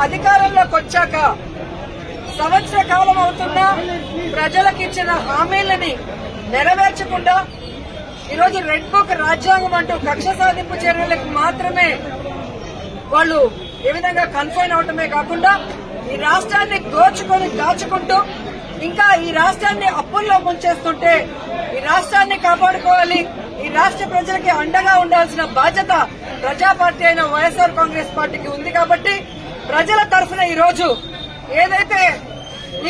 అధికారంలోకి వచ్చాక సంవత్సర కాలం అవుతున్నా ప్రజలకు ఇచ్చిన హామీలని నెరవేర్చకుండా ఈరోజు రెడ్ బుక్ రాజ్యాంగం అంటూ కక్ష సాధింపు చర్యలకు మాత్రమే వాళ్ళు ఏ విధంగా కన్ఫైన్ అవటమే కాకుండా ఈ రాష్ట్రాన్ని దోచుకొని దాచుకుంటూ ఇంకా ఈ రాష్ట్రాన్ని అప్పుల్లో ముంచేస్తుంటే ఈ రాష్ట్రాన్ని కాపాడుకోవాలి, ఈ రాష్ట్ర ప్రజలకి అండగా ఉండాల్సిన బాధ్యత ప్రజా పార్టీ అయిన వైఎస్ఆర్ కాంగ్రెస్ పార్టీకి ఉంది. కాబట్టి ప్రజల తరఫున ఈ రోజు ఏదైతే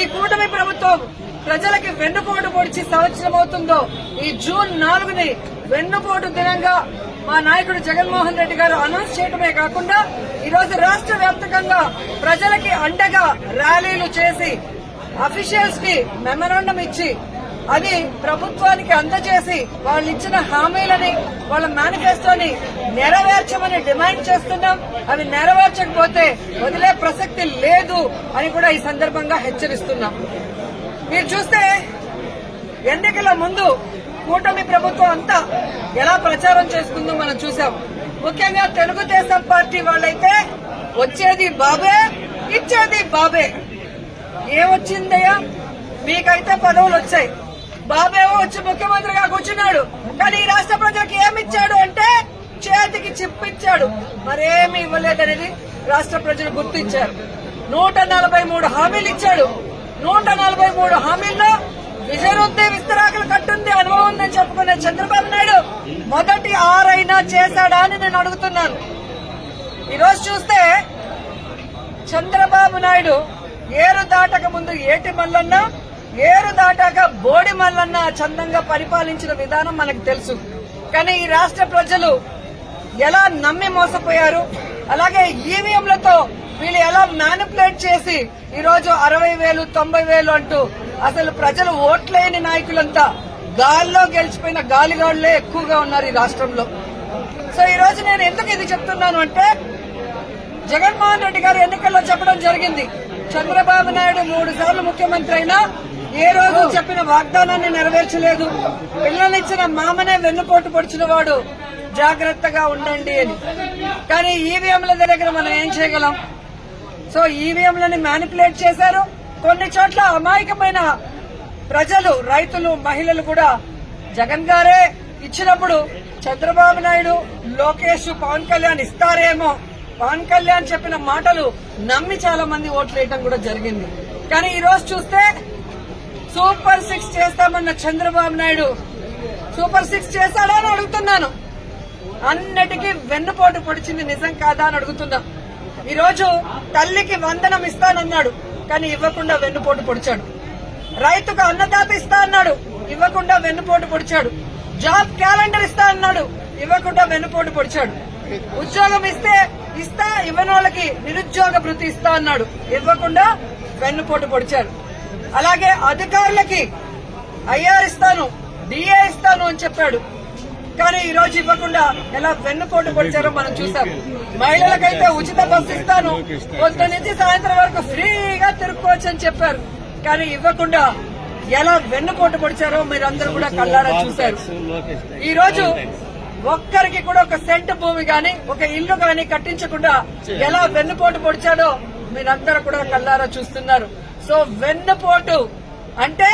ఈ కూటమి ప్రభుత్వం ప్రజలకి వెన్నుపోటు పొడిచి సంవత్సరం అవుతుందో ఈ జూన్ 4ని వెన్నుపోటు దినంగా మా నాయకుడు జగన్మోహన్ రెడ్డి గారు అనౌన్స్ చేయడమే కాకుండా ఈరోజు రాష్ట్ర వ్యాప్తంగా ప్రజలకి అండగా ర్యాలీలు చేసి అఫీషియల్స్ కి మెమరాండం ఇచ్చి అది ప్రభుత్వానికి అందజేసి వాళ్ళు ఇచ్చిన హామీలని వాళ్ళ మేనిఫెస్టోని నెరవేర్చమని డిమాండ్ చేస్తున్నాం. అవి నెరవేర్చకపోతే వదిలే ప్రసక్తి లేదు అని కూడా ఈ సందర్భంగా హెచ్చరిస్తున్నాం. మీరు చూస్తే ఎన్నికల ముందు కూటమి ప్రభుత్వం అంతా ఎలా ప్రచారం చేసుకుందో మనం చూసాం. ముఖ్యంగా తెలుగుదేశం పార్టీ వాళ్ళైతే వచ్చేది బాబే, ఇచ్చేది బాబే. ఏమొచ్చిందయ్యా, మీకైతే పదవులు వచ్చాయి, బాబేవో వచ్చి ముఖ్యమంత్రిగా కూర్చున్నాడు, కానీ ఈ రాష్ట్ర ప్రజలకు ఏమిచ్చాడు అంటే చేతికి చిప్పిచ్చాడు, మరేమి ఇవ్వలేదనేది రాష్ట్ర ప్రజలు గుర్తించారు. 143 హామీలు ఇచ్చాడు. 143 హామీల్లో విజయనుద్దే విస్తరాకులు కట్టుంది, అనుభవం ఉందని చెప్పుకునే చంద్రబాబు నాయుడు మొదటి 6 అయినా చేశాడా అని నేను అడుగుతున్నాను. ఈరోజు చూస్తే చంద్రబాబు నాయుడు ఏరు దాటక ముందు ఏటి మల్లన్న, ఏరు దాటాక బోడి మల్లన్న చందంగా పరిపాలించిన విధానం మనకు తెలుసు. కానీ ఈ రాష్ట్ర ప్రజలు ఎలా నమ్మి మోసపోయారు, అలాగే ఈవీఎంలతో వీళ్ళు ఎలా మ్యానిపులేట్ చేసి ఈరోజు 60,000 90,000 అంటూ అసలు ప్రజలు ఓట్లేని నాయకులంతా గాల్లో గెలిచిపోయిన గాలిగాళ్లే ఎక్కువగా ఉన్నారు ఈ రాష్ట్రంలో. సో ఈ రోజు నేను ఎందుకు ఇది చెప్తున్నాను అంటే జగన్మోహన్ రెడ్డి గారు ఎన్నికల్లో చెప్పడం జరిగింది, చంద్రబాబు నాయుడు 3 సార్లు ముఖ్యమంత్రి అయినా ఏ రోజు చెప్పిన వాగ్దానాన్ని నెరవేర్చలేదు, పిల్లలిచ్చిన మామనే వెన్నుపోటు పొడిచిన వాడు, జాగ్రత్తగా ఉండండి అని. కానీ ఈవీఎంల దగ్గర మనం ఏం చేయగలం? సో ఈవీఎంలని మ్యానిపులేట్ చేశారు. కొన్ని చోట్ల అమాయకమైన ప్రజలు, రైతులు, మహిళలు కూడా జగన్ గారే ఇచ్చినప్పుడు చంద్రబాబు నాయుడు, లోకేష్, పవన్ కళ్యాణ్ ఇస్తారేమో, పవన్ కళ్యాణ్ చెప్పిన మాటలు నమ్మి చాలా మంది ఓట్లు వేయడం కూడా జరిగింది. కానీ ఈ రోజు చూస్తే సూపర్ 6 చేస్తామన్న చంద్రబాబు నాయుడు సూపర్ 6 చేశాడా అని అడుగుతున్నాను. అన్నిటికీ వెన్నుపోటు పొడిచింది నిజం కాదా అని అడుగుతున్నాం. ఈ రోజు తల్లికి వందనం ఇస్తానన్నాడు, కానీ ఇవ్వకుండా వెన్నుపోటు పొడిచాడు. రైతుకు అన్నదాత ఇస్తా అన్నాడు, ఇవ్వకుండా వెన్నుపోటు పొడిచాడు. జాబ్ క్యాలెండర్ ఇస్తా అన్నాడు, ఇవ్వకుండా వెన్నుపోటు పొడిచాడు. ఉద్యోగం ఇస్తా ఇవ్వని వాళ్ళకి నిరుద్యోగ భృతి ఇస్తా అన్నాడు, ఇవ్వకుండా వెన్నుపోటు పొడిచాడు. అలాగే అధికారులకి ఐఆర్ ఇస్తాను, డిఏ ఇస్తాను అని చెప్పాడు, కానీ ఈ రోజు ఇవ్వకుండా ఎలా వెన్నుపోటు పొడిచారో మనం చూసాం. మహిళలకైతే ఉచిత బస్సు ఇస్తాను, పొద్దు నుంచి సాయంత్రం వరకు ఫ్రీగా తిరుక్కోవచ్చు అని చెప్పారు, కానీ ఇవ్వకుండా ఎలా వెన్నుపోటు పొడిచారో మీరందరూ కూడా కళ్ళారా చూశారు. ఈ రోజు ఒక్కరికి కూడా ఒక సెంటు భూమి గాని, ఒక ఇల్లు గాని కట్టించకుండా ఎలా వెన్నుపోటు పొడిచాడో మీరందరూ కూడా కళ్ళారా చూస్తున్నారు. సో వెన్నుపోటు అంటే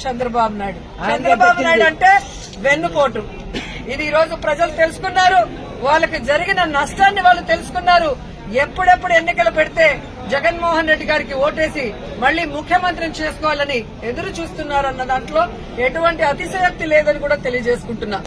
చంద్రబాబు నాయుడు, చంద్రబాబు నాయుడు అంటే వెన్నుపోటు. ఇది ఈ రోజు ప్రజలు తెలుసుకున్నారు, వాళ్ళకి జరిగిన నష్టాన్ని వాళ్ళు తెలుసుకున్నారు. ఎప్పుడెప్పుడు ఎన్నికలు పెడితే జగన్మోహన్ రెడ్డి గారికి ఓటేసి మళ్లీ ముఖ్యమంత్రిని చేసుకోవాలని ఎదురు చూస్తున్నారన్న దాంట్లో ఎటువంటి అతిశయోక్తి లేదని కూడా తెలియజేసుకుంటున్నా.